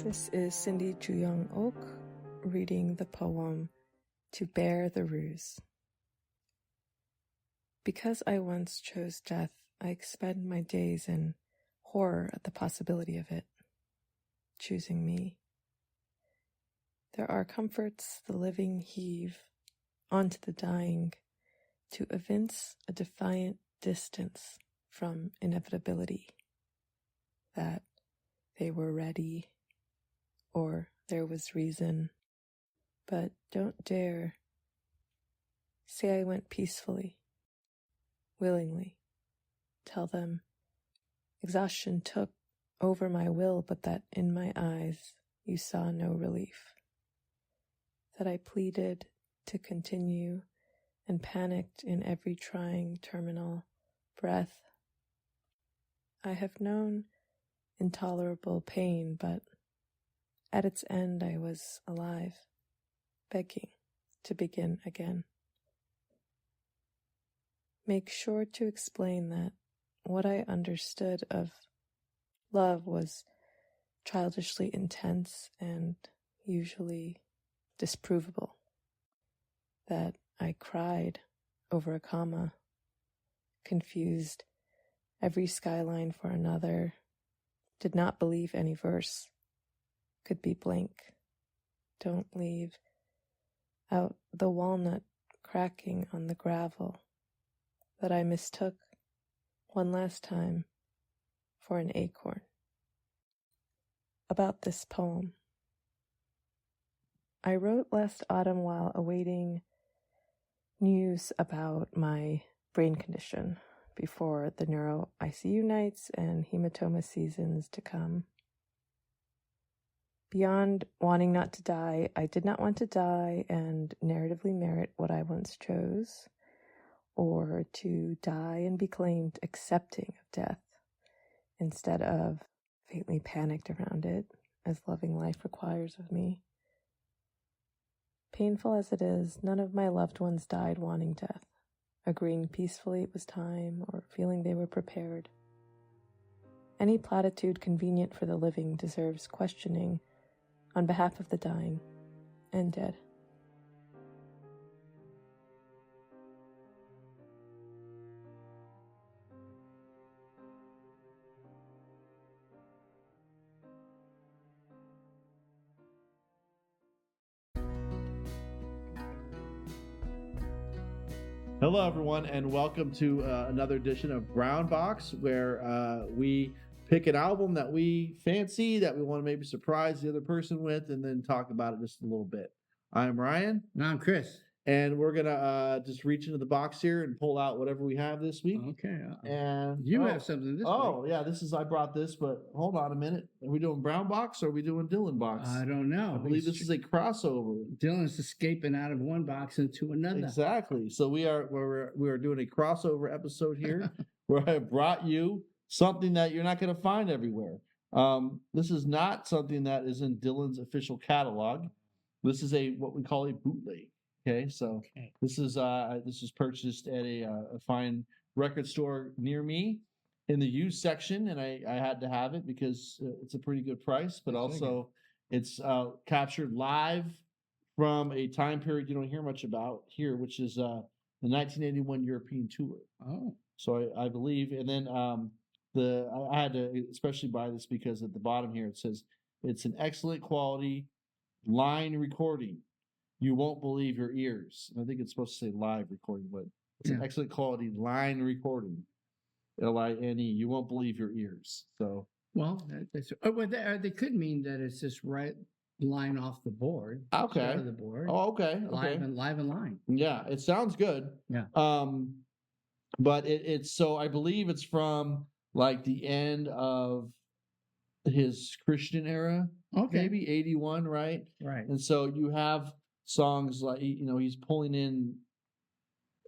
This is Cindy Ju-Young Ok reading the poem To Bear the Ruse. Because I once chose death, I expend my days in horror at the possibility of it, choosing me. There are comforts the living heave onto the dying to evince a defiant distance from inevitability, that they were ready, or there was reason, but don't dare say I went peacefully, willingly. Tell them exhaustion took over my will, but that in my eyes you saw no relief, that I pleaded to continue and panicked in every trying terminal breath. I have known intolerable pain, but at its end I was alive, begging to begin again. Make sure to explain that what I understood of love was childishly intense and usually disprovable, that I cried over a comma, confused every skyline for another, did not believe any verse could be blank. Don't leave out the walnut cracking on the gravel that I mistook one last time for an acorn. About this poem. I wrote last autumn while awaiting news about my brain condition before the neuro ICU nights and hematoma seasons to come. Beyond wanting not to die, I did not want to die and narratively merit what I once chose, or to die and be claimed accepting of death, instead of faintly panicked around it, as loving life requires of me. Painful as it is, none of my loved ones died wanting death, agreeing peacefully it was time, or feeling they were prepared. Any platitude convenient for the living deserves questioning on behalf of the dying and dead. Hello, everyone, and welcome to another edition of Brown Box, where we pick an album that we fancy, that we want to maybe surprise the other person with, and then talk about it just a little bit. I'm Ryan. And I'm Chris. And we're going to just reach into the box here and pull out whatever we have this week. Okay. And you have something this week. Oh, yeah, I brought this, but hold on a minute. Are we doing Brown Box or are we doing Dylan Box? I don't know. I believe this is a crossover. Dylan's escaping out of one box into another. Exactly. So we are doing a crossover episode here where I brought you something that you're not going to find everywhere. This is not something that is in Dylan's official catalog. This is what we call a bootleg. Okay, so this was purchased at a fine record store near me in the used section, and I had to have it because it's a pretty good price, but also it's captured live from a time period you don't hear much about here, which is the 1981 European tour. Oh, so I believe, and then I had to especially buy this because at the bottom here it says it's an excellent quality line recording. You won't believe your ears. And I think it's supposed to say live recording, but it's an excellent quality line recording. LINE. You won't believe your ears. So they could mean that it's just right line off the board. Okay. Out of the board. Oh, okay. Live and line. Yeah, it sounds good. Yeah. But it's so I believe it's from like the end of his Christian era. Okay. Maybe 81, right? Right. And so you have songs like, he's pulling in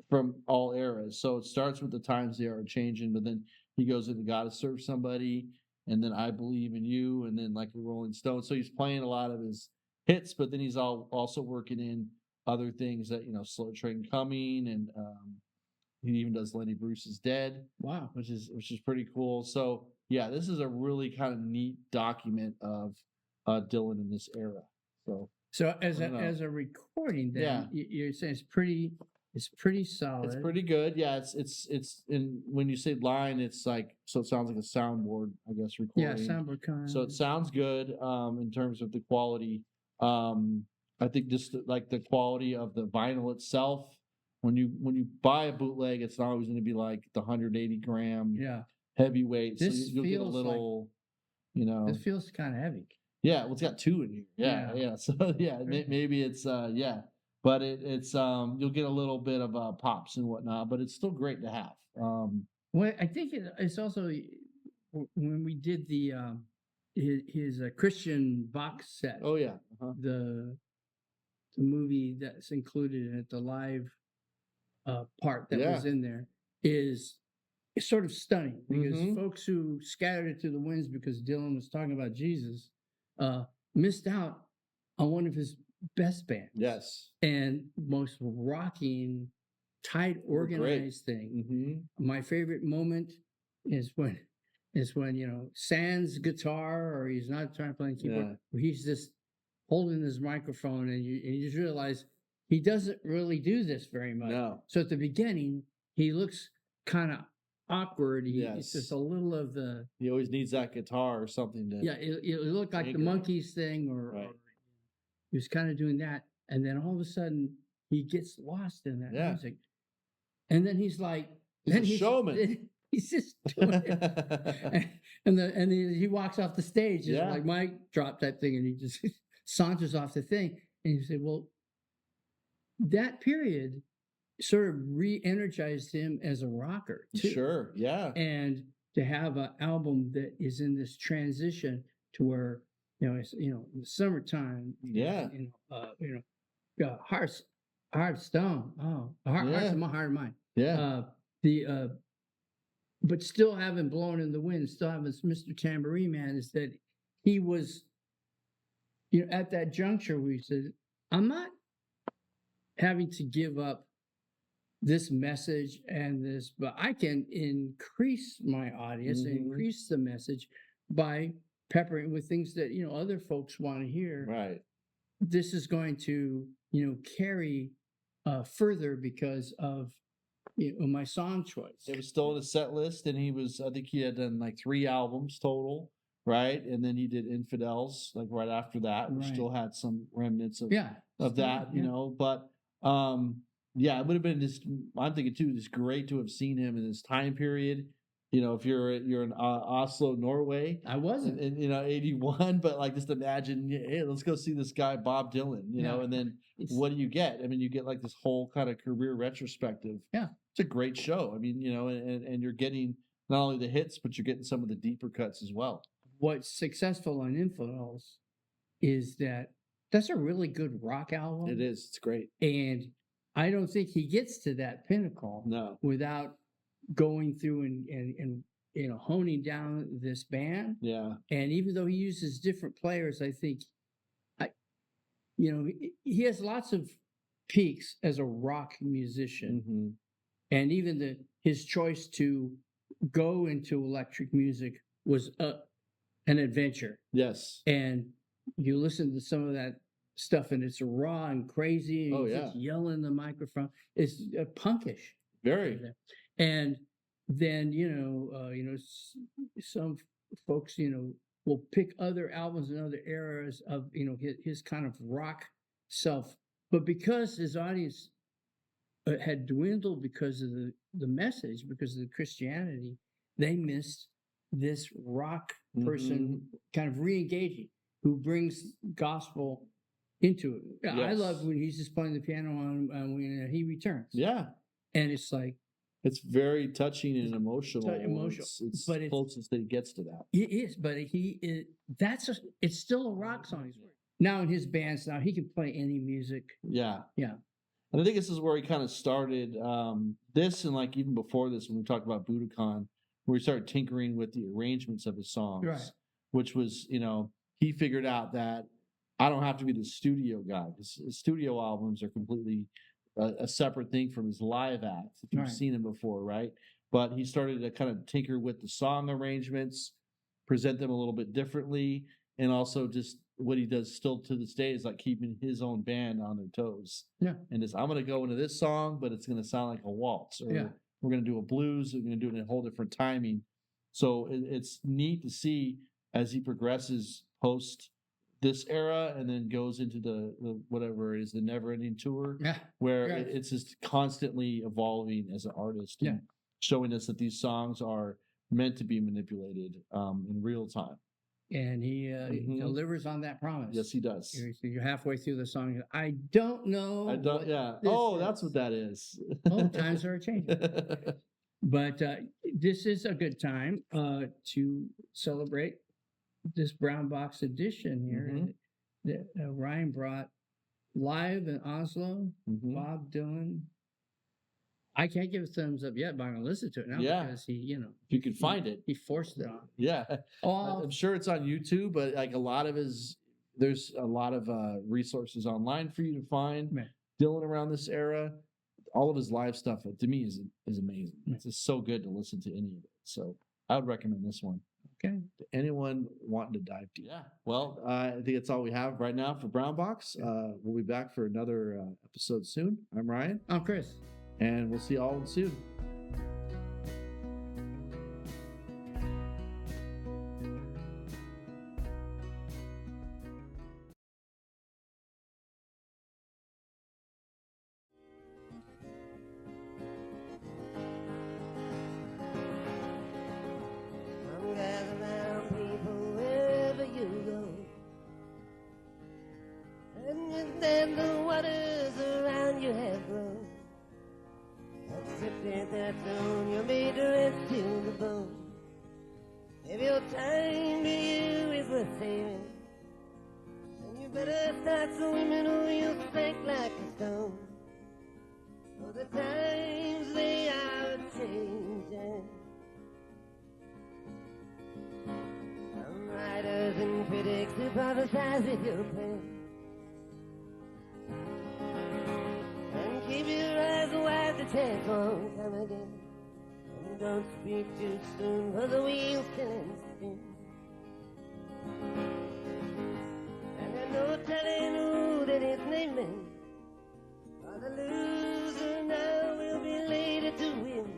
from all eras. So it starts with the times they are changing, but then he goes into Gotta Serve Somebody, and then I Believe in You, and then like the Rolling Stones. So he's playing a lot of his hits, but then he's also working in other things that, Slow Train Coming, and he even does Lenny Bruce's Dead. Wow. Which is pretty cool. So yeah, this is a really kind of neat document of Dylan in this era. So So as I don't know. as a recording, then Yeah. you're saying it's pretty solid. it's pretty good. Yeah, it's in when you say line, it's like so it sounds like a soundboard, I guess, Yeah, recording. soundboard kind. So it sounds good in terms of the quality. I think just like the quality of the vinyl itself. When you buy a bootleg, it's not always going to be like the 180 gram Yeah, heavyweight. So This you'll get a feels like- little, you know. this feels kind of heavy. Yeah, well, it's got two in here. Yeah, Yeah. yeah. So yeah, maybe it's yeah, but it's you'll get a little bit of pops and whatnot, but it's still great to have. Well, I think it's also when we did the his Christian box set. Oh yeah, the movie that's included in it, the live part that was Yeah. in there, is sort of stunning because Mhm. folks who scattered it to the winds because Dylan was talking about Jesus missed out on one of his best bands. yes. And most rocking, tight, Were great. organized thing. Mm-hmm. My favorite moment is when Sans guitar, or he's not trying to play the keyboard, Yeah. where he's just holding his microphone, and you just realize he doesn't really do this very much. No. So at the beginning, he looks kind of awkward. It's Yes. just a little of the He always needs that guitar or something to. it looked like the Anchor. Monkees thing, or Right. he was kind of doing that, and then all of a sudden he gets lost in that Yeah. music, and then he's like, He's then a showman. He's just doing it. and he walks off the stage, just Yeah. like Mike dropped that thing, and he just saunters off the thing, and you say, well, that period sort of re-energized him as a rocker too. Sure. Yeah. And to have an album that is in this transition to where it's in the summertime, Yeah. Heart Stone, Hearts Yeah. of My Heart of Mine, Yeah. but still having Blown in the Wind, still having Mr. Tambourine Man, is that he was, at that juncture where he said, I'm not having to give up this message and this, but I can increase my audience and Mhm. increase the message by peppering with things that other folks want to hear. Right. This is going to carry further because of my song choice. It was still in his set list, and I think he had done like 3 albums total, right? And then he did Infidels like right after that, which Right. still had some remnants of Yeah, that, yeah. But yeah, it would have been just. I'm thinking too, it's great to have seen him in this time period. If you're in Oslo, Norway, I wasn't. in 81, but like just imagine, hey, let's go see this guy Bob Dylan, Yeah. and then It's- what do you get? I mean, you get like this whole kind of career retrospective. Yeah. It's a great show. I mean, and you're getting not only the hits, but you're getting some of the deeper cuts as well. What's successful on Infidels is that that's a really good rock album. It is. It's great. And I don't think he gets to that pinnacle No. without going through and honing down this band. Yeah. And even though he uses different players, I think he has lots of peaks as a rock musician. Mm-hmm. And even his choice to go into electric music was an adventure. Yes. And you listen to some of that stuff, and it's raw and crazy. And Oh, he's yeah. just yelling in the microphone. It's punkish. Very. And then some folks will pick other albums and other eras of his kind of rock self, but because his audience had dwindled because of the message, because of the Christianity, they missed this rock person kind of re-engaging, who brings gospel into it. I Yes. love when he's just playing the piano on when he returns. Yeah. And it's like, It's very touching and emotional. Emotional, It's but it's- closest that he gets to that. it is, but it's still a rock song. Now in his bands, now he can play any music. Yeah. Yeah. And I think this is where he kind of started this, and like even before this, when we talked about Budokan, where he started tinkering with the arrangements of his songs, Right. which was, he figured out that I don't have to be the studio guy. His studio albums are completely a separate thing from his live acts, if you've Right. seen him before, right? But he started to kind of tinker with the song arrangements, present them a little bit differently, and also just what he does still to this day is like keeping his own band on their toes. Yeah. And I'm going to go into this song, but it's going to sound like a waltz, or Yeah. we're going to do a blues. We're going to do it in a whole different timing. So it's neat to see as he progresses post this era and then goes into the whatever it is, the never ending tour, Yeah. where Yeah. it's just constantly evolving as an artist and showing us that these songs are meant to be manipulated in real time. And he delivers on that promise. Yes, he does. You're halfway through the song. I don't know. I don't. what Yeah. this Oh, is. that's what that is. Oh, times are changing. But this is a good time to celebrate this brown box edition here that Ryan brought live in Oslo. Bob Dylan. I can't give a thumbs up yet, but I'm gonna listen to it now because he, if you can find it, he forced it on. yeah. Oh, I'm sure it's on YouTube, but like there's a lot of resources online for you to find. Man. Dylan around this era, all of his live stuff to me is amazing. Man. It's just so good to listen to any of it. So I would recommend this one. okay. To anyone wanting to dive deep. Yeah. Well, I think that's all we have right now for Brown Box. We'll be back for another episode soon. I'm Ryan. I'm Chris. And we'll see you all soon. Come gather round, people, wherever you go. And then the waters around you have grown. Accepted that soon you'll be dressed to the bone. If your time to you is worth saving, then you better start swimming or you'll sink like a stone. For the times they are changing. Some writers and critics who prophesize with your pen. And keep your eyes wide, the chance won't come again. And don't speak too soon, for the wheels can spin. And there's no telling who that is naming. For the loser now will be later to win.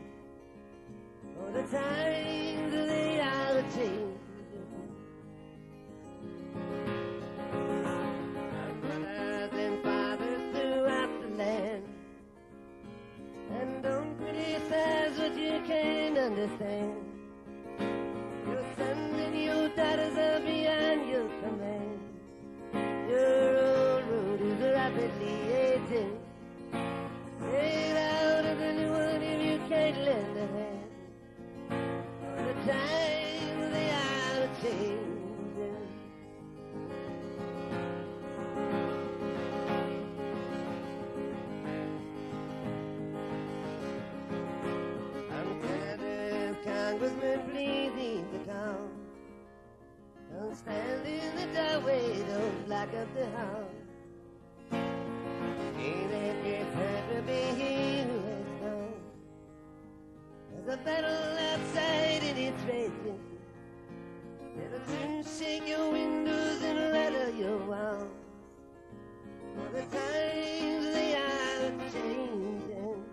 For the times they are changing. Mothers and fathers throughout the land. And don't criticize what you can't understand. Your sons and your daughters are beyond your command. Your old road is rapidly aging. Get out of the new one if you can't lend a hand. For the times they are changing. I'm tired of Congressman, please leave the town. Don't stand in the doorway, don't block up the house. Ain't it your time to be here who has gone? There's a battle outside and it's raging. It'll soon shake your windows and rattle your walls. For the times they are changing.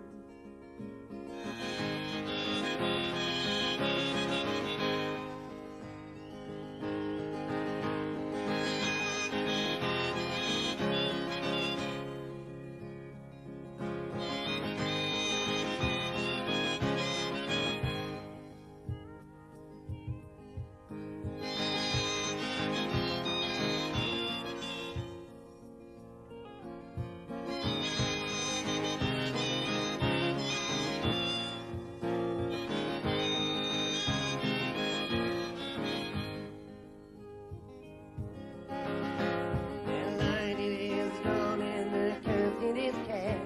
The line it is drawn and the curtain is cast.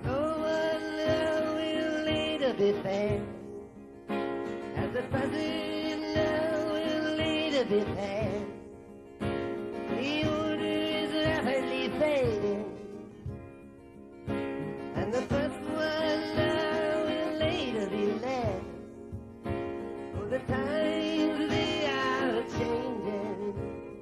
No one love will later be fast. As the present love will later be past. The order is rapidly fading. And the first one love will later be last. For the times they are changing.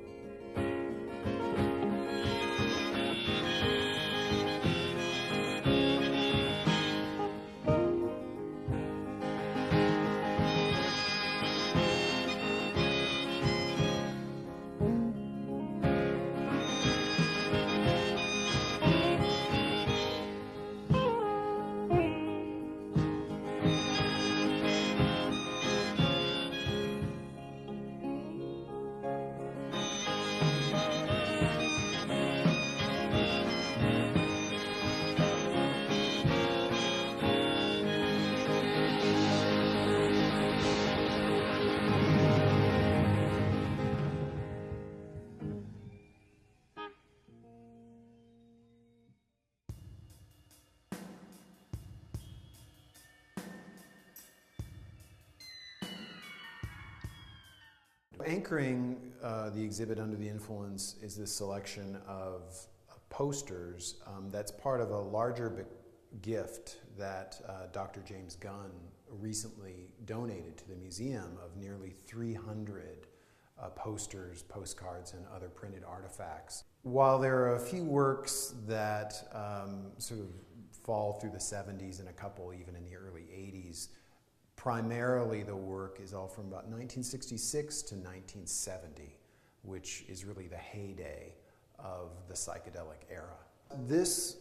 Anchoring the exhibit Under the Influence is this selection of posters that's part of a larger gift that Dr. James Gunn recently donated to the museum of nearly 300 posters, postcards, and other printed artifacts. While there are a few works that sort of fall through the 70s and a couple even in the early 80s, primarily the work is all from about 1966 to 1970, which is really the heyday of the psychedelic era. This,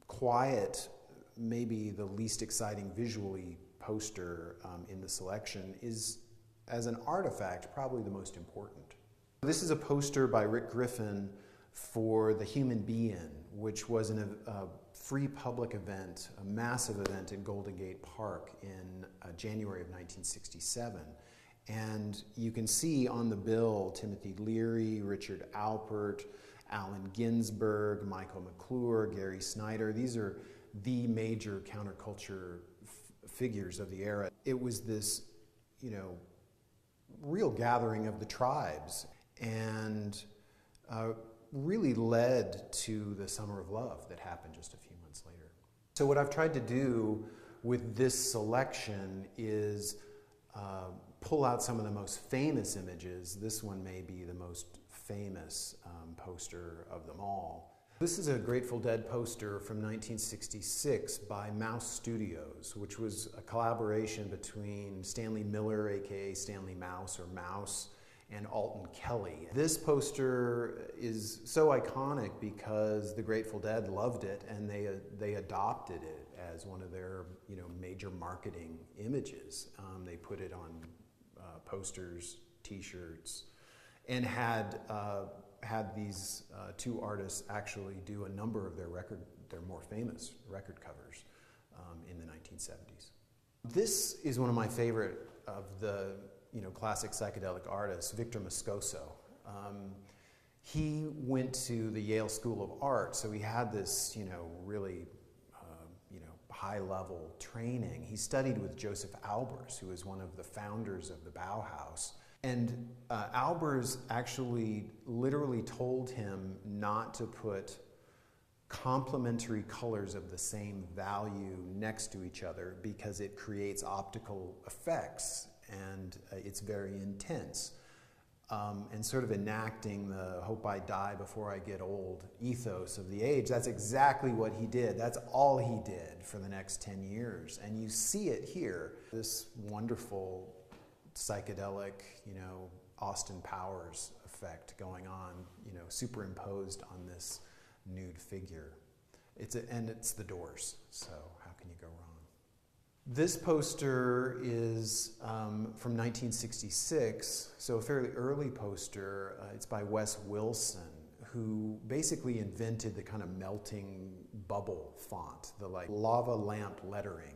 quiet, maybe the least exciting visually poster in the selection is, as an artifact, probably the most important. This is a poster by Rick Griffin for The Human Be-In, which was a free public event, a massive event in Golden Gate Park in January of 1967. And you can see on the bill Timothy Leary, Richard Alpert, Allen Ginsberg, Michael McClure, Gary Snyder. These are the major counterculture figures of the era. It was this, real gathering of the tribes, and really led to the Summer of Love that happened just a few months later. So what I've tried to do with this selection is pull out some of the most famous images. This one may be the most famous poster of them all. This is a Grateful Dead poster from 1966 by Mouse Studios, which was a collaboration between Stanley Miller, aka Stanley Mouse or Mouse, and Alton Kelly. This poster is so iconic because the Grateful Dead loved it and they adopted it as one of their major marketing images. They put it on posters, T-shirts, and had these two artists actually do a number of their more famous record covers in the 1970s. This is one of my favorite of the classic psychedelic artists, Victor Moscoso. He went to the Yale School of Art, so he had this really high-level training. He studied with Joseph Albers, who was one of the founders of the Bauhaus. And Albers actually literally told him not to put complementary colors of the same value next to each other because it creates optical effects and it's very intense. And sort of enacting the hope I die before I get old ethos of the age, that's exactly what he did. That's all he did for the next 10 years. And you see it here, this wonderful psychedelic, Austin Powers effect going on, superimposed on this nude figure. And it's the Doors, so how can you go wrong? This poster is from 1966, so a fairly early poster. It's by Wes Wilson, who basically invented the kind of melting bubble font, the lava lamp lettering.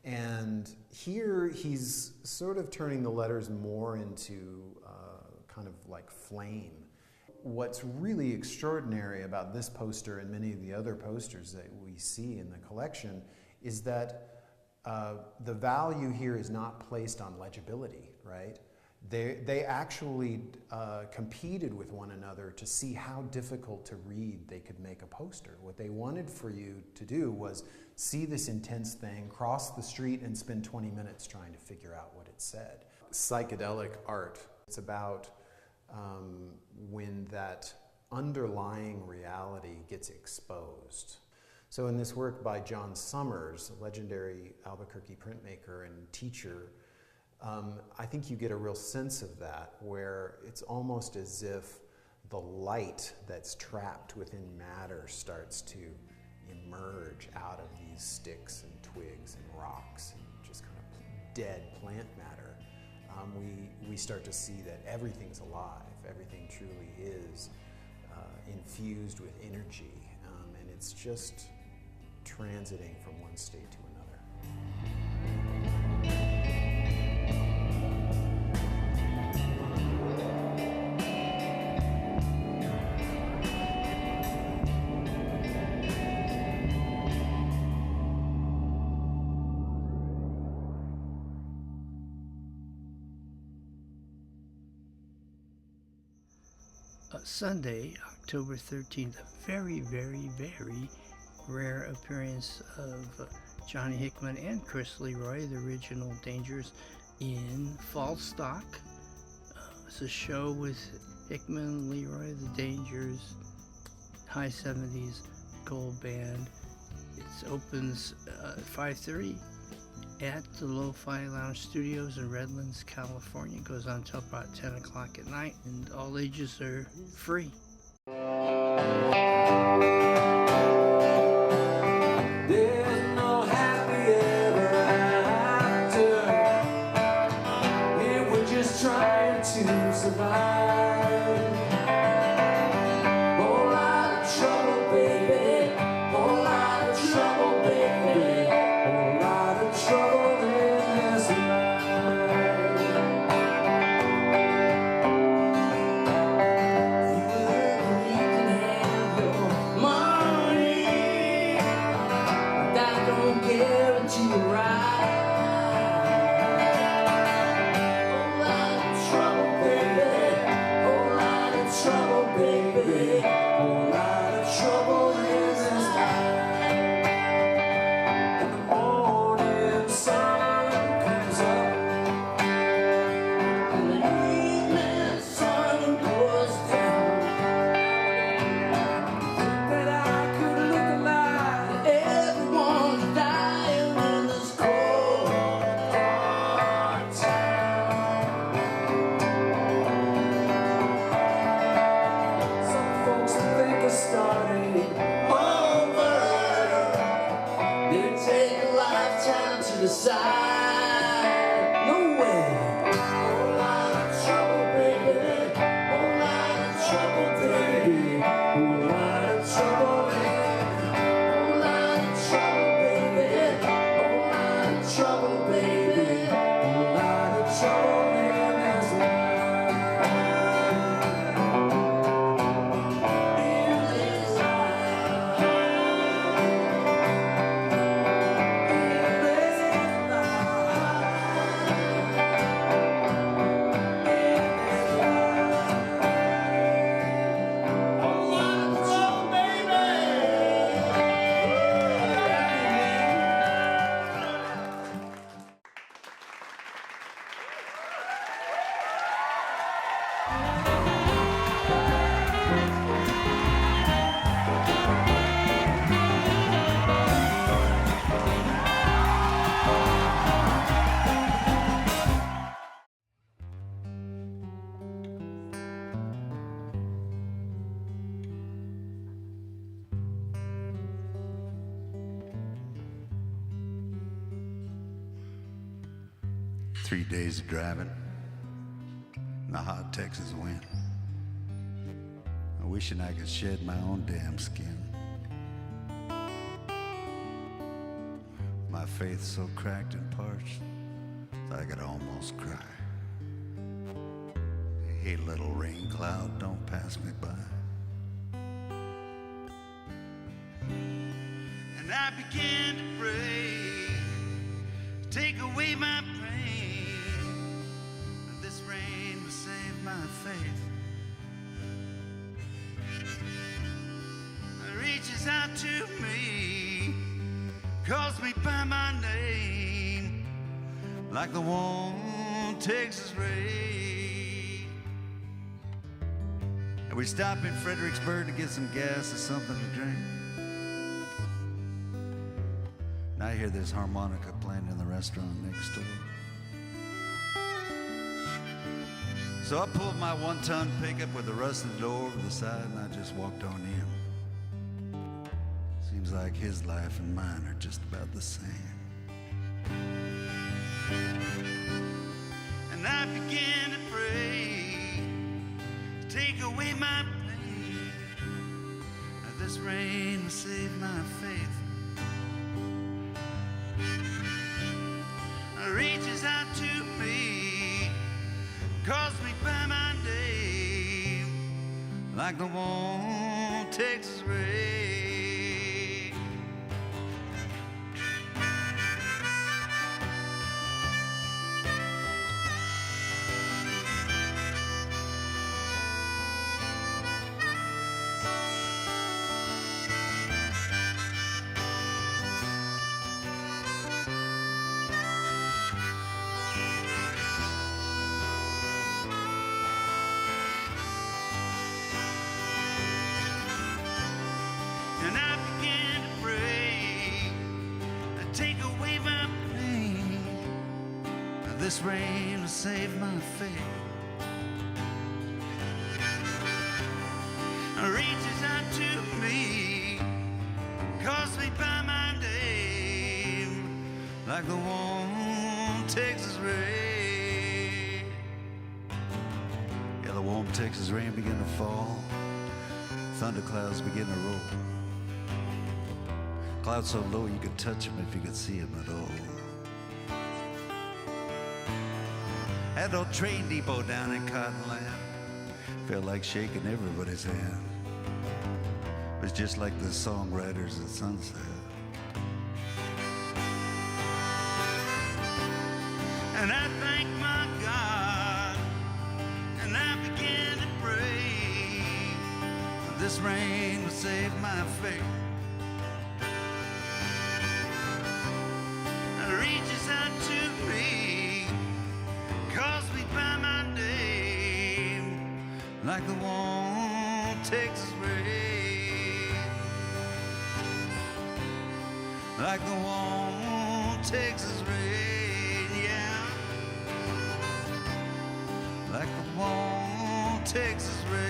And here he's sort of turning the letters more into kind of like flame. What's really extraordinary about this poster and many of the other posters that we see in the collection is that the value here is not placed on legibility, right? They actually competed with one another to see how difficult to read they could make a poster. What they wanted for you to do was see this intense thing, cross the street, and spend 20 minutes trying to figure out what it said. Psychedelic art, it's about when that underlying reality gets exposed. So in this work by John Summers, a legendary Albuquerque printmaker and teacher, I think you get a real sense of that, where it's almost as if the light that's trapped within matter starts to emerge out of these sticks and twigs and rocks and just kind of dead plant matter. We start to see that everything's alive, everything truly is infused with energy, and it's just transiting from one state to another. Sunday, October 13th, a very, very, very rare appearance of Johnny Hickman and Chris Leroy, the original Dangers, in Fall-Stock. It's a show with Hickman, Leroy, the Dangers, High 70s Gold Band. It opens at 5:30 at the Lo-Fi Lounge Studios in Redlands, California. It goes on until about 10 o'clock at night, and all ages are free. There's no happy ever after. We're just trying to survive. Whole lot of trouble, baby. Whole lot of trouble, baby. Whole lot of trouble in this life. You can have your money, but that don't guarantee you right. Whole lot of trouble, baby. Whole lot of trouble, baby. Whole lot of trouble in this life. And the morning sun comes up, and the evening sun goes down. That I could look alive, everyone's dying in this cold, hard town. Some folks think of starting over. They take a lifetime to decide. No way. Whole lot of trouble, baby. Whole lot of trouble, baby. Whole lot of trouble, baby. Whole lot of trouble, baby. Whole lot of trouble, baby. Whole lot of trouble in this life. In this life. In this Three days of driving in the hot Texas wind. I'm wishing I could shed my own damn skin. My faith's so cracked and parched that I could almost cry. Hey, little rain cloud, don't pass me by. And I began to pray, take away my pain. This rain will save my faith. It reaches out to me, calls me by my name, like the warm Texas rain. And we stop in Fredericksburg to get some gas or something to drink. And I hear this harmonica playing in the restaurant next door. So I pulled my one-ton pickup with the rusted door over the side, and I just walked on in. Seems like his life and mine are just about the same. And I began to pray, take away my pain. Now this rain will save my faith. It reaches out to me, calls me by my name, like the warm Texas rain. This rain will save my faith. Reaches out to me, calls me by my name, like the warm Texas rain. Yeah, the warm Texas rain began to fall. Thunderclouds begin to roll. Clouds so low you could touch them if you could see them at all. That old train depot down in Cottonland felt like shaking everybody's hand. It was just like the songwriters at sunset. And I thank my God, and I began to pray. This rain will save my faith. It reaches out to me, calls me by my name, like the warm Texas rain, like the warm Texas rain, yeah, like the warm Texas rain.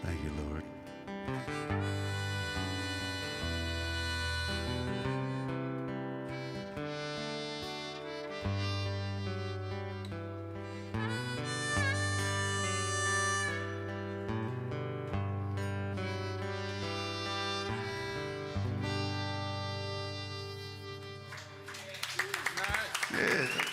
Thank you, Lord. Yeah.